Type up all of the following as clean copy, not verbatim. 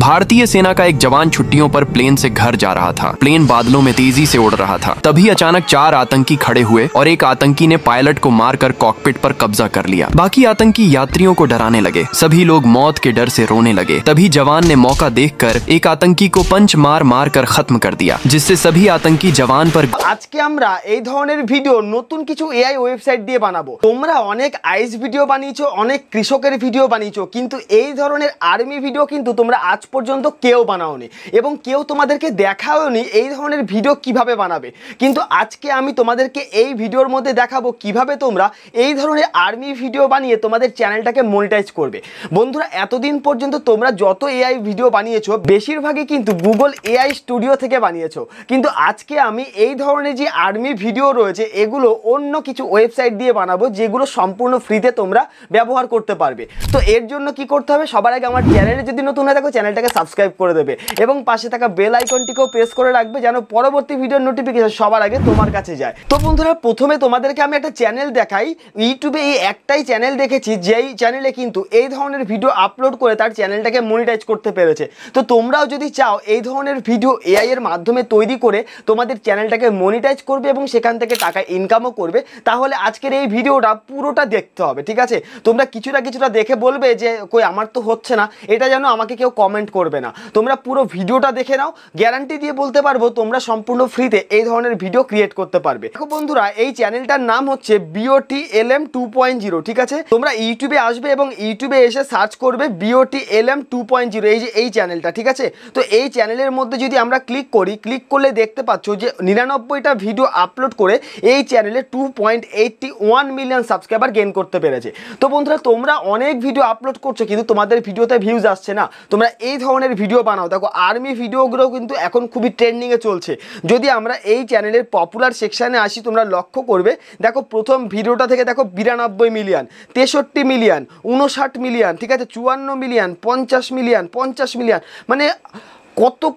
भारतीय सेना का एक जवान छुट्टियों पर प्लेन से घर जा रहा था। प्लेन बादलों में तेजी से उड़ रहा था। तभी अचानक 4 आतंकी खड़े हुए और एक आतंकी ने पायलट को मारकर कॉकपिट पर कब्जा कर लिया। बाकी आतंकी यात्रियों को डराने लगे। सभी लोग मौत के डर से रोने लगे। तभी जवान ने मौका देखकर एक आतंकी को पंच मार मार कर खत्म कर दिया, जिससे सभी आतंकी जवान पर। आज के আমরা এই ধরনের ভিডিও নতুন কিছু এআই ওয়েবসাইট দিয়ে বানাবো। তোমরা অনেক আইস ভিডিও বানিয়েছো, অনেক কৃষকের ভিডিও বানিয়েছো, কিন্তু এই ধরনের আর্মি ভিডিও কিন্তু তোমরা আজ পর্যন্ত কেউ বানাওনি এবং কেউ তোমাদেরকে দেখাওনি এই ধরনের ভিডিও কিভাবে বানাবে। কিন্তু আজকে আমি তোমাদেরকে এই ভিডিওর মধ্যে দেখাবো কিভাবে তোমরা এই ধরনের আর্মি ভিডিও বানিয়ে তোমাদের চ্যানেলটাকে মনিটাইজ করবে। বন্ধুরা, এতদিন পর্যন্ত তোমরা যত এআই ভিডিও বানিয়েছো বেশিরভাগই কিন্তু গুগল এআই স্টুডিও থেকে বানিয়েছো, কিন্তু আজকে আমি এই ধরনের যে আর্মি ভিডিও রয়েছে এগুলো অন্য কিছু ওয়েবসাইট দিয়ে বানাবো, যেগুলো সম্পূর্ণ ফ্রিতে তোমরা ব্যবহার করতে পারবে। তো এর জন্য কি করতে হবে, সবার আগে আমার চ্যানেলে যদি নতুন হয়ে থাকো চ্যানেলটাকে সাবস্ক্রাইব করে দেবে এবং পাশে থাকা বেল আইকনটিকেও প্রেস করে রাখবে যেন পরবর্তী ভিডিওর নোটিফিকেশন সবার আগে তোমার কাছে যায়। তো বন্ধুরা, প্রথমে তোমাদেরকে আমি একটা চ্যানেল দেখাই। ইউটিউবে এই একটাই চ্যানেল দেখেছি যেই চ্যানেলে কিন্তু এই ধরনের ভিডিও আপলোড করে তার চ্যানেলটাকে মনিটাইজ করতে পেরেছে। তো তোমরাও যদি চাও এই ধরনের ভিডিও এআই এর মাধ্যমে তৈরি করে তোমাদের চ্যানেলটাকে মনিটাইজ করবে এবং সেখান থেকে টাকা ইনকামও করবে, তাহলে আজকের এই ভিডিওটা পুরোটা দেখতে হবে। ঠিক আছে, তোমরা কিছুটা দেখে বলবে যে কই আমার তো হচ্ছে না, এটা যেন আমাকে কেউ কমেন্ট করবে না। তোমরা পুরো ভিডিওটা দেখে নাও, গ্যারান্টি দিয়ে বলতে পারবো তোমরা সম্পূর্ণ ফ্রিতে এই ধরনের ভিডিও ক্রিয়েট করতে পারবে। দেখো বন্ধুরা, এই চ্যানেলটার নাম হচ্ছে BOTLM 2.0। ঠিক আছে, তোমরা ইউটিউবে আসবে এবং ইউটিউবে এসে সার্চ করবে BOTLM 2.0, এই যে এই চ্যানেলটা। ঠিক আছে, তো এই চ্যানেলের মধ্যে যদি আমরা ক্লিক করি, ক্লিক করলে দেখতে পাচ্ছ যে 99টা ভিডিও আপলোড করে এই চ্যানেলে 2.81 মিলিয়ন সাবস্ক্রাইবার গেইন করতে পেরেছে। তো বন্ধুরা, তোমরা অনেক ভিডিও আপলোড করছো কিন্তু তোমাদের ভিডিওতে ভিউজ আসছে না। তোমরা এই ধরনের ভিডিও বানাও। দেখো, আর্মি ভিডিওগুলো কিন্তু এখন খুবই ট্রেন্ডিংয়ে চলছে। যদি আমরা এই চ্যানেলের পপুলার সেকশানে আসি, তোমরা লক্ষ্য করবে, দেখো প্রথম ভিডিওটা থেকে দেখো 92 মিলিয়ন, 63 মিলিয়ন, 59 মিলিয়ন, ঠিক আছে, 54 মিলিয়ন, 50 মিলিয়ন, মানে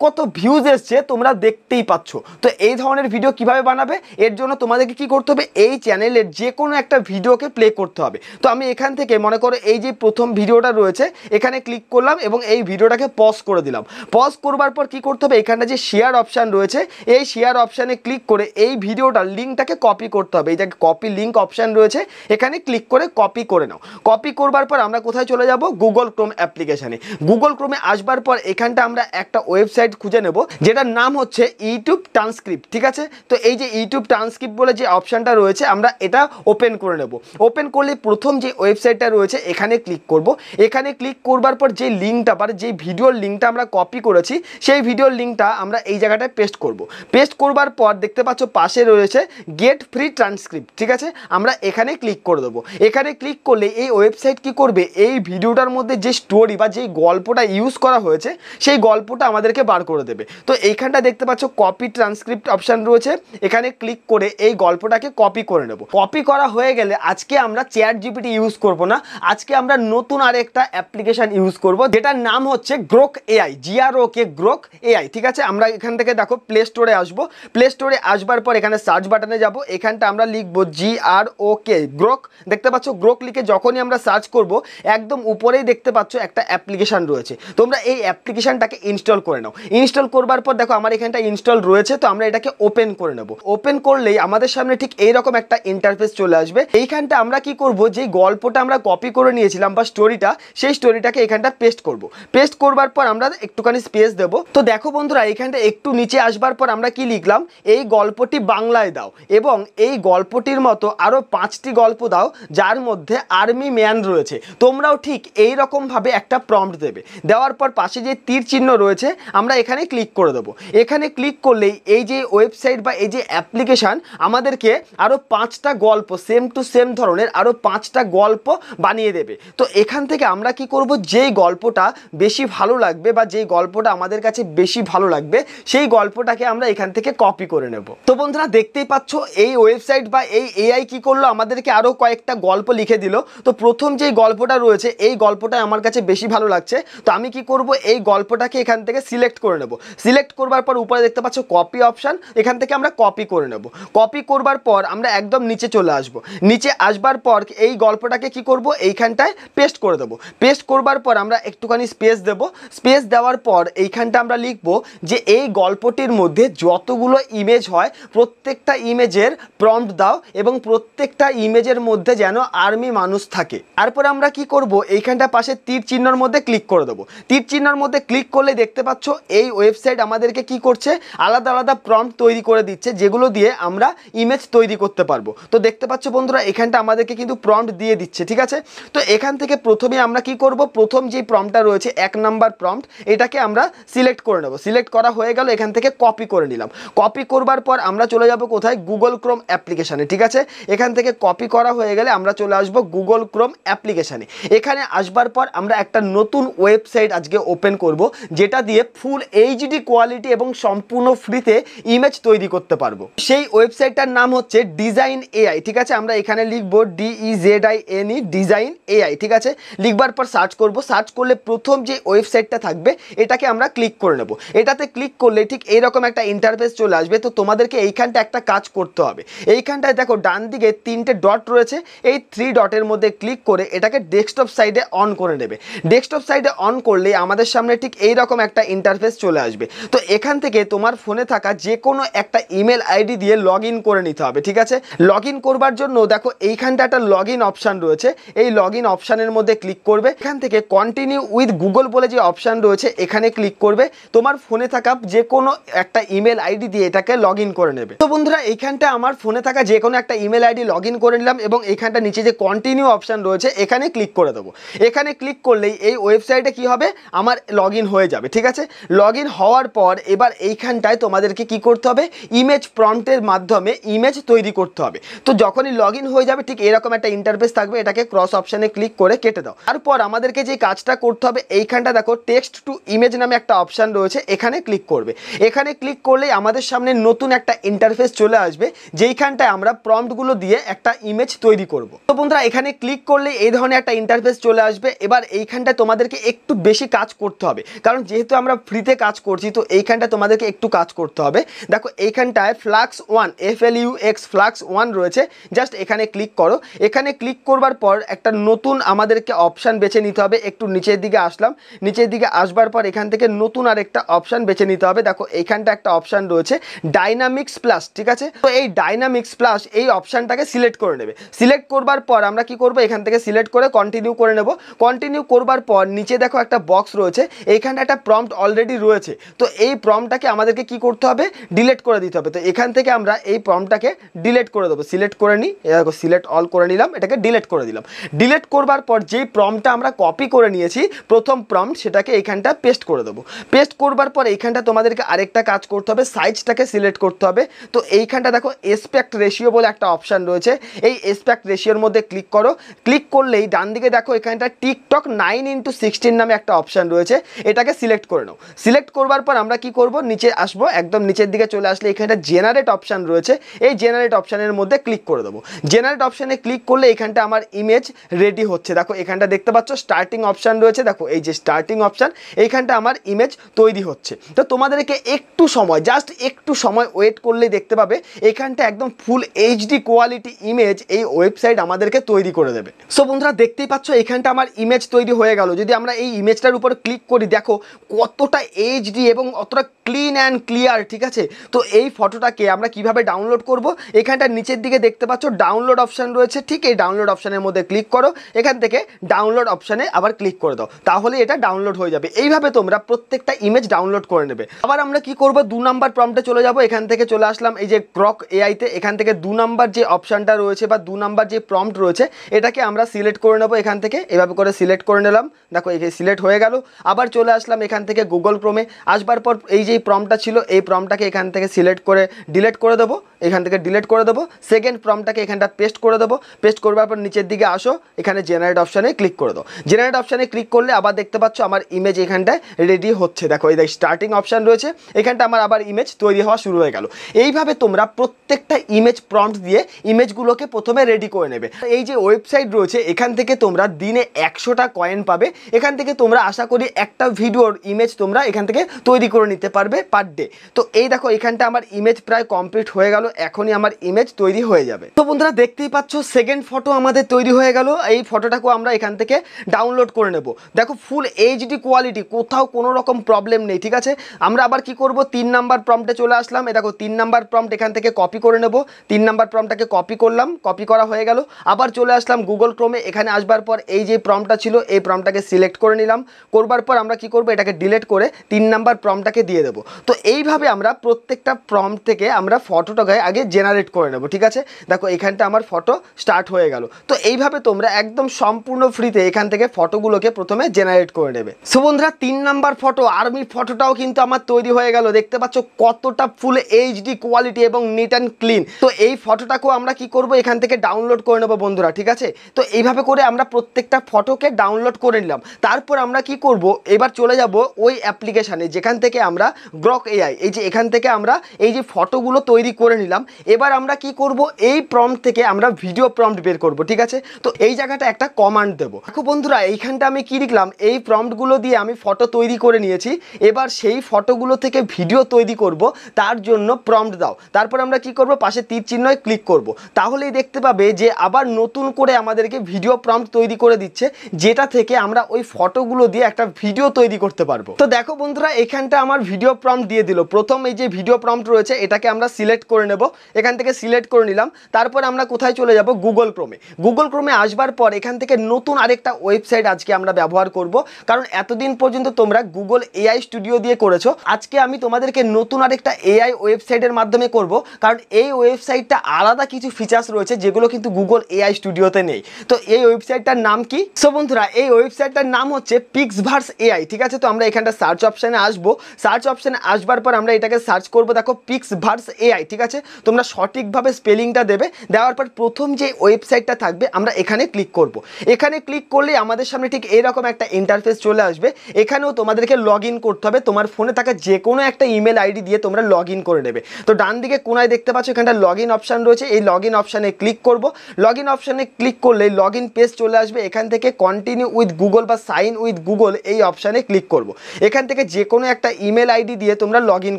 কত ভিউজ এসছে তোমরা দেখতেই পাচ্ছ। তো এই ধরনের ভিডিও কিভাবে বানাবে, এর জন্য তোমাদেরকে কি করতে হবে, এই চ্যানেলের যে কোনো একটা ভিডিওকে প্লে করতে হবে। তো আমি এখান থেকে মনে করো এই যে প্রথম ভিডিওটা রয়েছে এখানে ক্লিক করলাম এবং এই ভিডিওটাকে পজ করে দিলাম। পজ করবার পর কি করতে হবে, এখানে যে শেয়ার অপশান রয়েছে এই শেয়ার অপশানে ক্লিক করে এই ভিডিওটার লিঙ্কটাকে কপি করতে হবে। এই যে কপি লিঙ্ক অপশান রয়েছে এখানে ক্লিক করে কপি করে নাও। কপি করবার পর আমরা কোথায় চলে যাব, গুগল ক্রোম অ্যাপ্লিকেশানে। গুগল ক্রোমে আসবার পর এখানটা আমরা একটা ওয়েবসাইট খুঁজে নেব যেটার নাম হচ্ছে ইউটিউব ট্রান্সক্রিপ্ট। ঠিক আছে, তো এই যে ইউটিউব ট্রান্সক্রিপ্ট বলে যে অপশানটা রয়েছে আমরা এটা ওপেন করে নেব। ওপেন করলে প্রথম যে ওয়েবসাইটটা রয়েছে এখানে ক্লিক করব। এখানে ক্লিক করবার পর যে লিঙ্কটা বা যে ভিডিওর লিঙ্কটা আমরা কপি করেছি সেই ভিডিওর লিঙ্কটা আমরা এই জায়গাটায় পেস্ট করব। পেস্ট করবার পর দেখতে পাচ্ছ পাশে রয়েছে গেট ফ্রি ট্রান্সক্রিপ্ট। ঠিক আছে, আমরা এখানে ক্লিক করে দেবো। এখানে ক্লিক করলে এই ওয়েবসাইট কি করবে, এই ভিডিওটার মধ্যে যে স্টোরি বা যে গল্পটা ইউজ করা হয়েছে সেই গল্পটা আমাদেরকে বার করে দেবে। তো এইখানটা দেখতে পাচ্ছ কপি ট্রান্সক্রিপ্ট অপশান রয়েছে, এখানে ক্লিক করে এই গল্পটাকে কপি করে নেব। কপি করা হয়ে গেলে আজকে আমরা চ্যাট জিপিটি ইউজ করব না, আজকে আমরা নতুন আরেকটা অ্যাপ্লিকেশন ইউজ করব যেটার নাম হচ্ছে Grok AI, GROK Grok AI. ঠিক আছে, আমরা এখান থেকে দেখো প্লে স্টোরে আসবো। প্লে স্টোরে আসবার পর এখানে সার্চ বাটনে যাব, এখানটা আমরা লিখবো GROK গ্রোক। দেখতে পাচ্ছ গ্রোক লিখে যখনই আমরা সার্চ করব একদম উপরেই দেখতে পাচ্ছ একটা অ্যাপ্লিকেশন রয়েছে। তোমরা এই অ্যাপ্লিকেশনটাকে ইনস্টল করে নাও। ইনস্টল করবার পর দেখো আমার এখানটা ইনস্টল রয়েছে, তো আমরা এটাকে ওপেন করে নেব। ওপেন করলেই আমাদের সামনে ঠিক এইরকম একটা ইন্টারফেস চলে আসবে। এইখানটা আমরা কি করব, যে গল্পটা আমরা কপি করে নিয়েছিলাম বা স্টোরিটা, সেই স্টোরিটাকে এখানটা পেস্ট করব। পেস্ট করবার পর আমরা একটুখানি স্পেস দেব। তো দেখো বন্ধুরা, এইখানটা একটু নিচে আসবার পর আমরা কি লিখলাম, এই গল্পটি বাংলায় দাও এবং এই গল্পটির মতো আরো 5টি গল্প দাও যার মধ্যে আর্মি ম্যান রয়েছে। তোমরাও ঠিক এই রকম ভাবে একটা প্রম্পট দেবে। দেওয়ার পর পাশে যে তীর চিহ্ন রয়েছে আমরা এখানে ক্লিক করে দেবো। এখানে ক্লিক করলেই এই যে ওয়েবসাইট বা এই যে অ্যাপ্লিকেশান আমাদেরকে আরও 5টা গল্প সেম টু সেম ধরনের আরও 5টা গল্প বানিয়ে দেবে। তো এখান থেকে আমরা কি করব, যেই গল্পটা বেশি ভালো লাগবে বা যেই গল্পটা আমাদের কাছে বেশি ভালো লাগবে সেই গল্পটাকে আমরা এখান থেকে কপি করে নেব। তো বন্ধুরা, দেখতেই পাচ্ছ এই ওয়েবসাইট বা এই এআই কি করলো, আমাদেরকে আরও কয়েকটা গল্প লিখে দিল। তো প্রথম যেই গল্পটা রয়েছে এই গল্পটা আমার কাছে বেশি ভালো লাগছে, তো আমি কি করব, এই গল্পটাকে এখান থেকে সিলেক্ট করে নেব। সিলেক্ট করবার পর উপরে দেখতে পাচ্ছ কপি অপশান, এখান থেকে আমরা কপি করে নেব। কপি করবার পর আমরা একদম নিচে চলে আসব। নিচে আসবার পর এই গল্পটাকে কি করব, এইখানটায় পেস্ট করে দেবো। পেস্ট করবার পর আমরা একটুখানি স্পেস দেব। স্পেস দেওয়ার পর এইখানটা আমরা লিখব যে এই গল্পটির মধ্যে যতগুলো ইমেজ হয় প্রত্যেকটা ইমেজের প্রম্পট দাও এবং প্রত্যেকটা ইমেজের মধ্যে যেন আর্মি মানুষ থাকে। তারপর আমরা কি করব, এইখানটা পাশে তীর চিহ্নর মধ্যে ক্লিক করে দেবো। তীর চিহ্নর মধ্যে ক্লিক করলে দেখতে পাচ্ছ এই ওয়েবসাইট আমাদেরকে কি করছে, আলাদা আলাদা প্রম্পট তৈরি করে দিচ্ছে, যেগুলো দিয়ে আমরা ইমেজ তৈরি করতে পারবো। তো দেখতে পাচ্ছ বন্ধুরা এখানটা আমাদেরকে কিন্তু প্রম্পট দিয়ে দিচ্ছে, ঠিক আছে। তো এখান থেকে প্রথমে আমরা কি করব, প্রথম যে প্রম্পটটা রয়েছে 1 নাম্বার প্রম্পট, এটাকে আমরা সিলেক্ট করে নেব। সিলেক্ট করা হয়ে গেল, এখান থেকে কপি করে নিলাম। কপি করবার পর আমরা চলে যাব কোথায়, গুগল ক্রোম অ্যাপ্লিকেশানে, ঠিক আছে। এখান থেকে কপি করা হয়ে গেলে আমরা চলে আসব গুগল ক্রোম অ্যাপ্লিকেশানে। এখানে আসবার পর আমরা একটা নতুন ওয়েবসাইট আজকে ওপেন করব, যেটা দিয়ে ফুল এইচডি কোয়ালিটি এবং সম্পূর্ণ ফ্রিতে ইমেজ তৈরি করতে পারবো। সেই ওয়েবসাইটটার নাম হচ্ছে ডিজাইন এআই, ঠিক আছে। আমরা এখানে লিখবো DEZINE ডিজাইন এআই, ঠিক আছে। লিখবার পর সার্চ করব। সার্চ করলে প্রথম যে ওয়েবসাইটটা থাকবে এটাকে আমরা ক্লিক করে নেব। এটাতে ক্লিক করলে ঠিক এইরকম একটা ইন্টারফেস চলে আসবে। তো তোমাদেরকে এইখানটা একটা কাজ করতে হবে। এইখানটায় দেখো ডান দিকে 3টে ডট রয়েছে, এই 3 ডটের মধ্যে ক্লিক করে এটাকে ডেস্কটপ সাইডে অন করে নেবে। ডেস্কটপ সাইডে অন করলে আমাদের সামনে ঠিক এইরকম একটা ইন্টারফেস চলে আসবে। তো এখান থেকে তোমার ফোনে থাকা যে কোনো একটা ইমেল আইডি দিয়ে লগ ইন করে নিতে হবে, ঠিক আছে। লগ ইন করবার জন্য দেখো এইখানটা একটা লগ ইন অপশান রয়েছে, এই লগ ইন অপশানের মধ্যে ক্লিক করবে। এখান থেকে কন্টিনিউ উইথ গুগল বলে যে অপশান রয়েছে এখানে ক্লিক করবে। তোমার ফোনে থাকা যে কোনো একটা ইমেল আইডি দিয়ে এটাকে লগ ইন করে নেবে। তো বন্ধুরা এইখানটা আমার ফোনে থাকা যে কোনো একটা ইমেল আইডি লগ ইন করে নিলাম এবং এখানটা নিচে যে কন্টিনিউ অপশান রয়েছে এখানে ক্লিক করে দেবো। এখানে ক্লিক করলেই এই ওয়েবসাইটে কি হবে, আমার লগ ইন হয়ে যাবে, ঠিক আছে। লগ ইন হওয়ার পর এবার এইখানটায় তোমাদেরকে কি করতে হবে, ইমেজ প্রম্পটের মাধ্যমে ইমেজ তৈরি করতে হবে। তো যখনই লগ ইন হয়ে যাবে ঠিক এরকম একটা ইন্টারফেস থাকবে, এটাকে ক্রস অপশানে ক্লিক করে কেটে দাও। তারপর আমাদেরকে যে কাজটা করতে হবে, এইখানটা দেখো টেক্সট টু ইমেজ নামে একটা অপশান রয়েছে, এখানে ক্লিক করবে। এখানে ক্লিক করলেই আমাদের সামনে নতুন একটা ইন্টারফেস চলে আসবে, যেইখানটায় আমরা প্রম্পটগুলো দিয়ে একটা ইমেজ তৈরি করব। তো বন্ধুরা এখানে ক্লিক করলে এই ধরনের একটা ইন্টারফেস চলে আসবে। এবার এইখানটায় তোমাদেরকে একটু বেশি কাজ করতে হবে, কারণ যেহেতু আমরা ফ্রিতে কাজ করছি তো এইখানটায় তোমাদেরকে একটু কাজ করতে হবে। দেখো এইখানটায় ফ্লাক্স 1 FLUX ফ্লাক্স 1 রয়েছে, জাস্ট এখানে ক্লিক করো। এখানে ক্লিক করবার পর একটা নতুন আমাদেরকে অপশান বেছে নিতে হবে। একটু নিচের দিকে আসলাম, নিচের দিকে আসবার পর এখান থেকে নতুন আরেকটা অপশান বেছে নিতে হবে। দেখো এইখানটা একটা অপশান রয়েছে ডাইনামিক্স প্লাস, ঠিক আছে। তো এই ডাইনামিক্স প্লাস এই অপশানটাকে সিলেক্ট করে নেবে। সিলেক্ট করবার পর আমরা কি করব, এখান থেকে সিলেক্ট করে কন্টিনিউ করে নেব। কন্টিনিউ করবার পর নিচে দেখো একটা বক্স রয়েছে, এইখানটা একটা প্রম্পট অলরেডি রয়েছে। তো এই প্রম্পটটাকে আমাদেরকে কি করতে হবে, ডিলিট করে দিতে হবে। তো এখান থেকে আমরা এই প্রম্পটটাকে ডিলিট করে দেবো। সিলেক্ট করে নিই, দেখো সিলেক্ট অল করে নিলাম, এটাকে ডিলিট করে দিলাম। ডিলিট করবার পর যেই প্রম্পটটা আমরা কপি করে নিয়েছি প্রথম প্রম্পট, সেটাকে এইখানটা পেস্ট করে দেবো। পেস্ট করবার পর এইখানটা তোমাদেরকে আরেকটা কাজ করতে হবে, সাইজটাকে সিলেক্ট করতে হবে। তো এইখানটা দেখো এসপেক্ট রেশিও বলে একটা অপশান রয়েছে, এই এসপেক্ট রেশিওর মধ্যে ক্লিক করো। ক্লিক করলেই ডান দিকে দেখো এখানটা টিকটক 9:16 নামে একটা অপশান রয়েছে, এটাকে সিলেক্ট করে নাও। সিলেক্ট করবার পর আমরা কি করব, নিচে আসবো, একদম নিচের দিকে চলে আসলে এখানটা জেনারেট অপশান রয়েছে, এই জেনারেট অপশানের মধ্যে ক্লিক করে দেবো। জেনারেট অপশানে ক্লিক করলে এখানটা আমার ইমেজ রেডি হচ্ছে। দেখো এখানটা দেখতে পাচ্ছ স্টার্টিং অপশান রয়েছে, দেখো এই যে স্টার্টিং অপশান, এইখানটা আমার ইমেজ তৈরি হচ্ছে। তো তোমাদেরকে একটু সময়, জাস্ট একটু সময় ওয়েট করলেই দেখতে পাবে এখানটা একদম ফুল এইচডি কোয়ালিটি ইমেজ এই ওয়েবসাইট আমাদেরকে তৈরি করে দেবে। সো বন্ধুরা দেখতেই পাচ্ছ এখানটা আমার ইমেজ তৈরি হয়ে গেল। যদি আমরা এই ইমেজটার উপর ক্লিক করি দেখো কতটা এইচডি এবং অতটা ক্লিন অ্যান্ড ক্লিয়ার, ঠিক আছে। তো এই ফটোটাকে আমরা কিভাবে ডাউনলোড করব, এখানটা নিচের দিকে দেখতে পাচ্ছ ডাউনলোড অপশান রয়েছে, ঠিক এই ডাউনলোড অপশানের মধ্যে ক্লিক করো। এখান থেকে ডাউনলোড অপশানে আবার ক্লিক করে দাও, তাহলে এটা ডাউনলোড হয়ে যাবে। এইভাবে তোমরা প্রত্যেকটা ইমেজ ডাউনলোড করে নেবে। আবার আমরা কি করব, 2 নাম্বার প্রম্পটে চলে যাব। এখান থেকে চলে আসলাম এই যে গ্রক এআইতে, এখান থেকে 2 নাম্বার যে অপশানটা রয়েছে বা 2 নাম্বার যে প্রম্পট রয়েছে এটাকে আমরা সিলেক্ট করে নেব। এখান থেকে এভাবে করে সিলেক্ট করে নিলাম, দেখো এই সিলেক্ট হয়ে গেল। আবার চলে আসলাম এখান থেকে গুগল ক্রোমে, আসবার পর এই যে প্রম্পটটা ছিল এই প্রম্পটটাকে এখান থেকে সিলেক্ট করে ডিলিট করে দেবো। এখান থেকে ডিলিট করে দেবো, সেকেন্ড প্রম্পটটাকে এখানটা পেস্ট করে দেবো, পেস্ট করবার পর নিচের দিকে আসো, এখানে জেনারেট অপশানে ক্লিক করে দাও। জেনারেট অপশানে ক্লিক করলে আবার দেখতে পাচ্ছ আমার ইমেজ এখানটায় রেডি হচ্ছে। দেখো এই স্টার্টিং অপশান রয়েছে, এখানটা আমার আবার ইমেজ তৈরি হওয়া শুরু হয়ে গেল। এইভাবে তোমরা প্রত্যেকটা ইমেজ প্রম্পট দিয়ে ইমেজগুলোকে প্রথমে রেডি করে নেবে। এই যে ওয়েবসাইট রয়েছে এখান থেকে তোমরা দিনে 100টা কয়েন পাবে। এখান থেকে তোমরা আশা করি একটা ভিডিওর ইমেজ তোমরা এখান থেকে তৈরি করে নিতে পারবে পার ডে। তো এই দেখো এখানটা আমার ইমেজ প্রায় কমপ্লিট হয়ে গেল, এখনই আমার ইমেজ তৈরি হয়ে যাবে। তো বন্ধুরা দেখতেই পাচ্ছ সেকেন্ড ফটো আমাদের তৈরি হয়ে গেল। এই ফটোটাকেও আমরা এখান থেকে ডাউনলোড করে নেব। দেখো ফুল এইচডি কোয়ালিটি, কোথাও কোনো রকম প্রবলেম নেই, ঠিক আছে। আমরা আবার কি করব, 3 নাম্বার প্রম্পটে চলে আসলাম। এই দেখো 3 নাম্বার প্রম্পট এখান থেকে কপি করে নেব। 3 নাম্বার প্রম্পটটাকে কপি করলাম, কপি করা হয়ে গেল। আবার চলে আসলাম গুগল ক্রোমে, এখানে আসবার পর এই যে প্রম্পটটা ছিল এই প্রম্পটটাকে সিলেক্ট করে নিলাম। করবার পর আমরা কি করব, এটাকে ডিলিট করে 3 নাম্বার প্রম্পটটাকে দিয়ে দেবো। তো এইভাবে আমরা প্রত্যেকটা প্রম্পট থেকে আমরা ফটোটাকে আগে জেনারেট করে নেব, ঠিক আছে। দেখো এখানটা আমার ফটো স্টার্ট হয়ে গেল। তো এইভাবে তোমরা একদম সম্পূর্ণ ফ্রিতে এখান থেকে ফটোগুলোকে প্রথমে জেনারেট করে নেবে। সো বন্ধুরা 3 নাম্বার ফটো আর্মি ফটোটাও কিন্তু আমার তৈরি হয়ে গেল। দেখতে পাচ্ছ কতটা ফুল এইচডি কোয়ালিটি এবং নিট অ্যান্ড ক্লিন। তো এই ফটোটাকেও আমরা কি করব, এখান থেকে ডাউনলোড করে নেবো বন্ধুরা, ঠিক আছে। তো এইভাবে করে আমরা প্রত্যেকটা ফটোকে ডাউনলোড করে নিলাম। তারপর আমরা কি করব, এবার চলে যাব ওই অ্যাপ্লিকেশানে যেখান থেকে আমরা গ্রক এআই, এই যে এখান থেকে আমরা এই যে ফটোগুলো তৈরি করে নিলাম। এবার আমরা কি করব, এই প্রম্পট থেকে আমরা ভিডিও প্রম্পট বের করব, ঠিক আছে। তো এই জায়গাটা একটা কমান্ড দেবো। দেখো বন্ধুরা এইখানটা আমি কি লিখলাম, এই প্রম্পটগুলো দিয়ে আমি ফটো তৈরি করে নিয়েছি। এবার সেই ফটোগুলো থেকে ভিডিও তৈরি করব, তার জন্য প্রম্পট দাও। তারপর আমরা কি করব, পাশে তীর চিহ্নয় ক্লিক করব। তাহলেই দেখতে পাবে যে আবার নতুন করে আমাদেরকে ভিডিও প্রম্পট তৈরি করে দিচ্ছে, যেটা থেকে আমরা ওই ফটোগুলো দিয়ে একটা ভিডিও তৈরি করতে পারবো। তো দেখো বন্ধুরা এখানটা আমার ভিডিও প্রম্পট দিয়ে দিল। প্রথম এই যে ভিডিও প্রম্পট রয়েছে এটাকে আমরা সিলেক্ট করে নেব, এখান থেকে সিলেক্ট করে নিলাম। তারপর আমরা কোথায় চলে যাব, গুগল ক্রোমে। গুগল ক্রোমে আসবার পর এখান থেকে নতুন আরেকটা ওয়েবসাইট আজকে আমরা ব্যবহার করব, কারণ এতদিন পর্যন্ত তোমরা গুগল এআই স্টুডিও দিয়ে করেছো। আজকে আমি তোমাদেরকে নতুন আরেকটা এআই ওয়েবসাইটের মাধ্যমে করব, কারণ এই ওয়েবসাইটটা আলাদা কিছু ফিচার্স রয়েছে যেগুলো কিন্তু গুগল এআই স্টুডিওতে নেই। তো এই ওয়েবসাইটটার নাম কি? সো বন্ধুরা এই ওয়েবসাইটটার নাম হচ্ছে পিক্সভার্স এআই, ঠিক আছে। তো আমরা এখানটা সার্চ অপশানে আসবো। সার্চ অপশানে আসবার পর আমরা এটাকে সার্চ করব। দেখো পিক্সভার্স এআই, ঠিক আছে। তোমরা সঠিকভাবে স্পেলিংটা দেবে। দেওয়ার পর প্রথম যে ওয়েবসাইটটা থাকবে আমরা এখানে ক্লিক করব। এখানে ক্লিক করলে আমাদের সামনে ঠিক এরকম একটা ইন্টারফেস চলে আসবে। এখানেও তোমাদেরকে লগ ইন করতে হবে। তোমার ফোনে থাকা যে কোনো একটা ইমেল আইডি দিয়ে তোমরা লগ ইন করে নেবে। তো ডান দিকে কোনায় দেখতে পাচ্ছ এখানটা লগ ইন অপশান রয়েছে, এই লগ ইন অপশানে ক্লিক করব। লগ ইন অপশানে ক্লিক করলে লগ ইন পেজ চলে আসবে। এখান থেকে কন্টিনিউ উইথ গুগল বা সাইন উইথ গুগল এই অপশানে ক্লিক করব। এখান থেকে যে কোনো একটা ইমেল আইডি দিয়ে তোমরা লগ ইন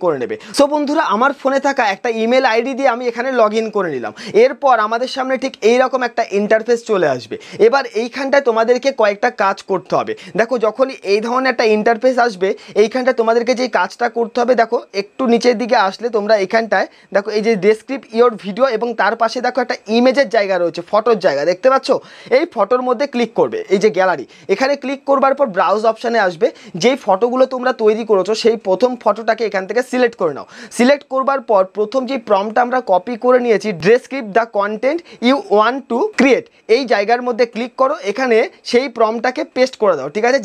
করে নেবে। সো বন্ধুরা আমার ফোনে থাকা একটা ইমেল আইডি দিয়ে আমি এখানে লগ ইন করে নিলাম। এরপর আমাদের সামনে ঠিক এইরকম একটা ইন্টারফেস চলে আসবে। এবার এইখানটায় তোমাদেরকে কয়েকটা কাজ করতে হবে। দেখো যখনই এই ধরনের একটা ইন্টারফেস আসবে এইখানটায় তোমাদেরকে যে কাজটা করতে হবে, দেখো একটু নিচের দিকে আসলে তোমরা এখানটায় দেখো এই যে ডেসক্রিপ্ট ইওর ভিডিও এবং তার পাশে দেখো একটা ইমেজের জায়গা রয়েছে, ফটোর জায়গা দেখতে পাচ্ছ। এই ফটোর মধ্যে ক্লিক করবে, এই যে গ্যালারি, এখানে ক্লিক করবার পর ব্রাউজ অপশানে আসবে। যেই ফটোগুলো তোমরা তৈরি করেছো সেই প্রথম ফটোটাকে এখান থেকে সিলেক্ট করে নাও। সিলেক্ট করবার পর প্রথম যে প্রম্পটটা আমরা কপি করে নিয়েছি, describe the content you want to create, এই জায়গার মধ্যে ক্লিক করো। এখানে সেই প্রম্পটটাকে পেস্ট করে দাও, ঠিক আছে,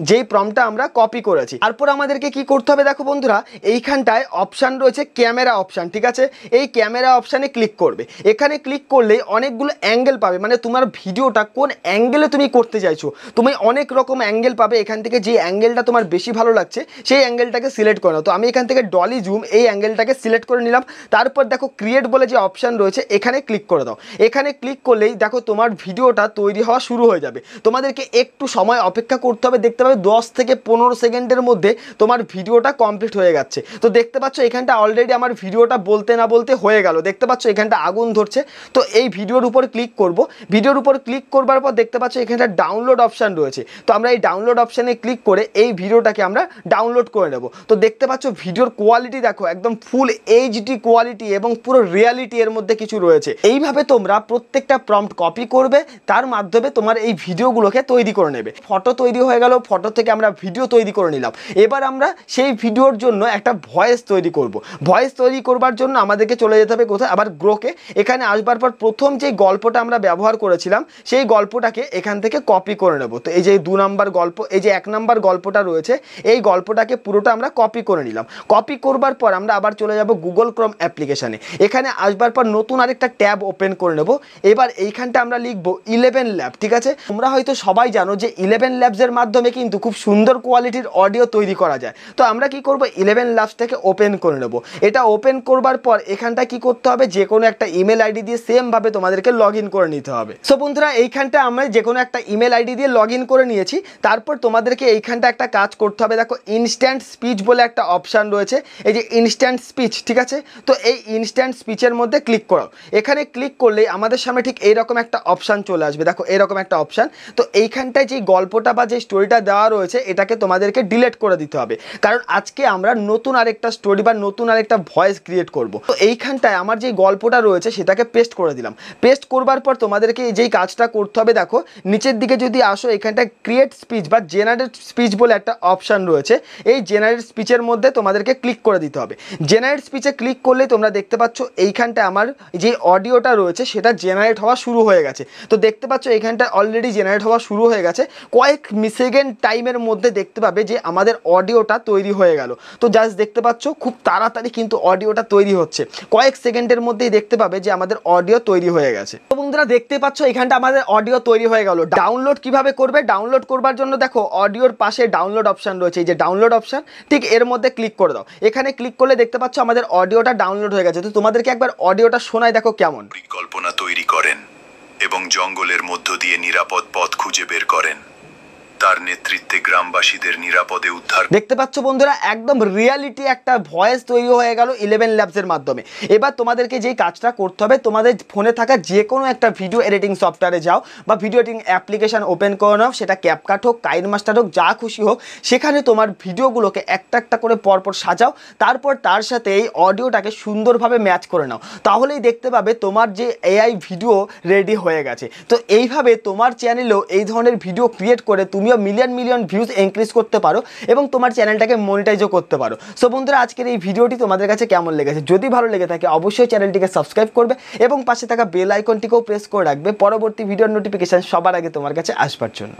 যেই প্রম্পটটা আমরা কপি করেছি। তারপর আমাদেরকে কি করতে হবে, দেখো বন্ধুরা এইখানটায় অপশান রয়েছে ক্যামেরা অপশান, ঠিক আছে। এই ক্যামেরা অপশানে ক্লিক করবে। এখানে ক্লিক করলে অনেকগুলো অ্যাঙ্গেল পাবে, মানে তোমার ভিডিওটা কোন অ্যাঙ্গেলে তুমি করতে চাইছো তুমি অনেক রকম অ্যাঙ্গেল পাবে। এখান থেকে যে অ্যাঙ্গেলটা তোমার বেশি ভালো লাগছে সেই অ্যাঙ্গেলটাকে সিলেক্ট করে নাও। তো আমি এখান থেকে ডলি জুম এই অ্যাঙ্গেলটাকে সিলেক্ট করে নিলাম। তারপর দেখো ক্রিয়েট বলে যে অপশান রয়েছে এখানে ক্লিক করে দাও। এখানে ক্লিক করলেই দেখো তোমার ভিডিওটা তৈরি হওয়া শুরু হয়ে যাবে। তোমাদেরকে একটু সময় অপেক্ষা করতে হবে, দেখতে পাবে 10 থেকে 15 সেকেন্ডের মধ্যে তোমার ভিডিওটা কমপ্লিট হয়ে যাচ্ছে। তো দেখতে পাচ্ছ এখানটা অলরেডি আমার ভিডিওটা বলতে না বলতে হয়ে গেল, দেখতে পাচ্ছ এখানটা আগুন ধরছে। তো এই ভিডিওর উপর ক্লিক করব। ভিডিওর উপর ক্লিক করবার পর দেখতে পাচ্ছ এখানটা ডাউনলোড অপশান রয়েছে। তো আমরা এই ডাউনলোড অপশানে ক্লিক করে এই ভিডিওটাকে আমরা ডাউনলোড করে নেব। তো দেখতে পাচ্ছ ভিডিওর কোয়ালিটি দেখো একদম ফুল এইচডি কোয়ালিটি এবং পুরো রিয়ালিটি এর মধ্যে কিছু রয়েছে। এইভাবে তোমরা প্রত্যেকটা প্রম্পট কপি করবে, তার মাধ্যমে তোমার এই ভিডিওগুলোকে তৈরি করে নেবে। ফটো তৈরি হয়ে গেল, ফটো থেকে আমরা ভিডিও তৈরি করে নিলাম। এবার আমরা সেই ভিডিওর জন্য একটা ভয়েস তৈরি করব। ভয়েস তৈরি করবার জন্য আমাদেরকে চলে যেতে হবে কোথায়, আবার গ্রোকে। এখানে আসবার পর প্রথম যে গল্পটা আমরা ব্যবহার করেছিলাম সেই গল্পটাকে এখান থেকে কপি করে নেব। তো এই যে 2 নাম্বার গল্প, এই যে 1 নাম্বার গল্পটা রয়েছে এই গল্পটাকে পুরোটা আমরা কপি করে নিলাম। কপি করবার পর আমরা আবার চলে যাব গুগল ক্রোম অ্যাপ্লিকেশন। অ্যাপ্লিকেশানে। এখানে আসবার পর নতুন আরেকটা ট্যাব ওপেন করে নেব। এবার এইখানটা আমরা লিখবো 11 ল্যাব, ঠিক আছে। তোমরা হয়তো সবাই জানো যে 11 ল্যাবসের মাধ্যমে কিন্তু খুব সুন্দর কোয়ালিটির অডিও তৈরি করা যায়। তো আমরা কি করব, 11 ল্যাবস থেকে ওপেন করে নেব। এটা ওপেন করবার পর এখানটা কি করতে হবে, যে কোনো একটা ইমেল আইডি দিয়ে সেমভাবে তোমাদেরকে লগ ইন করে নিতে হবে। সো বন্ধুরা এইখানটা আমরা যে কোনো একটা ইমেল আইডি দিয়ে লগ ইন করে নিয়েছি। তারপর তোমাদেরকে এইখানটা একটা কাজ করতে হবে। দেখো ইনস্ট্যান্ট স্পিচ বলে একটা অপশান রয়েছে, এই যে ইনস্ট্যান্ট স্পিচ, ঠিক আছে। তো এই ইনস্ট্যান্ট স্পিচের মধ্যে ক্লিক করো। এখানে ক্লিক করলেই আমাদের সামনে ঠিক এইরকম একটা অপশান চলে আসবে। দেখো এরকম একটা অপশান। তো এইখানটায় যে গল্পটা বা যে স্টোরিটা দেওয়া রয়েছে এটাকে তোমাদেরকে ডিলিট করে দিতে হবে, কারণ আজকে আমরা নতুন আরেকটা স্টোরি বা নতুন আরেকটা ভয়েস ক্রিয়েট করব। তো এইখানটায় আমার যে গল্পটা রয়েছে সেটাকে পেস্ট করে দিলাম। পেস্ট করবার পর তোমাদেরকে যেই কাজটা করতে হবে, দেখো নিচের দিকে যদি আসো এখানটায় ক্রিয়েট স্পিচ বা জেনারেট স্পিচ বলে একটা অপশান রয়েছে। এই জেনারেট স্পিচের মধ্যে তোমাদেরকে ক্লিক করে দিতে হবে। জেনারেট স্পিচে ক্লিক করলে তোমরা দেখতে পাচ্ছ এইখানটায় আমার যে অডিওটা রয়েছে সেটা জেনারেট হওয়া শুরু হয়ে গেছে। তো দেখতে পাচ্ছ এইখানটায় অলরেডি জেনারেট হওয়া শুরু হয়ে গেছে। কয়েক সেকেন্ড টাইমের মধ্যে দেখতে পাবে যে আমাদের অডিওটা তৈরি হয়ে গেল। তো জাস্ট দেখতে পাচ্ছ খুব তাড়াতাড়ি কিন্তু অডিওটা তৈরি হচ্ছে। কয়েক সেকেন্ডের মধ্যেই দেখতে পাবে যে আমাদের অডিও তৈরি হয়ে গেছে। তো বন্ধুরা দেখতে পাচ্ছ এখানটা আমাদের অডিও তৈরি হয়ে গেল। ডাউনলোড কিভাবে করবে, ডাউনলোড করবার জন্য দেখো অডিওর পাশে ডাউনলোড অপশান রয়েছে, এই যে ডাউনলোড অপশান, ঠিক এর মধ্যে ক্লিক করে দাও। এখানে ক্লিক করলে দেখতে পাচ্ছ আমাদের অডিওটা ডাউনলোড হয়ে গেছে। তো তোমাদেরকে একবার অডিওটা শোনাই, দেখো কেমন। পরিকল্পনা তৈরি করেন এবং জঙ্গলের মধ্য দিয়ে নিরাপদ পথ খুঁজে বের করেন। তার নেতৃত্বে গ্রামবাসীদের নিরাপদে উদ্ধার। দেখতে পাচ্ছ বন্ধুরা একদম রিয়ালিটি একটা ভয়েস তৈরি হয়ে গেল 11 ল্যাবসের মাধ্যমে। এবার তোমাদেরকে যেই কাজটা করতে হবে, তোমাদের ফোনে থাকা যে কোনো একটা ভিডিও এডিটিং সফটওয়্যারে যাও বা ভিডিও এডিটিং অ্যাপ্লিকেশন ওপেন করে নাও, সেটা ক্যাপকাট হোক, কাইনমাস্টার হোক, যা খুশি হোক, সেখানে তোমার ভিডিওগুলোকে একটা একটা করে পরপর সাজাও। তারপর তার সাথে এই অডিওটাকে সুন্দরভাবে ম্যাচ করে নাও, তাহলেই দেখতে পাবে তোমার যে এআই ভিডিও রেডি হয়ে গেছে। তো এইভাবে তোমার চ্যানেলেও এই ধরনের ভিডিও ক্রিয়েট করে তুমিও মিলিয়ন ভিউজ ইনক্রিজ করতে পারো এবং তোমার চ্যানেলটাকে মনিটাইজও করতে পারো। সো বন্ধুরা আজকের এই ভিডিওটি তোমাদের কাছে কেমন লেগেছে, যদি ভালো লেগে থাকে অবশ্যই চ্যানেলটিকে সাবস্ক্রাইব করবে এবং পাশে থাকা বেল আইকনটিকেও প্রেস করে রাখবে পরবর্তী ভিডিওর নোটিফিকেশন সবার আগে তোমার কাছে আসবার জন্য।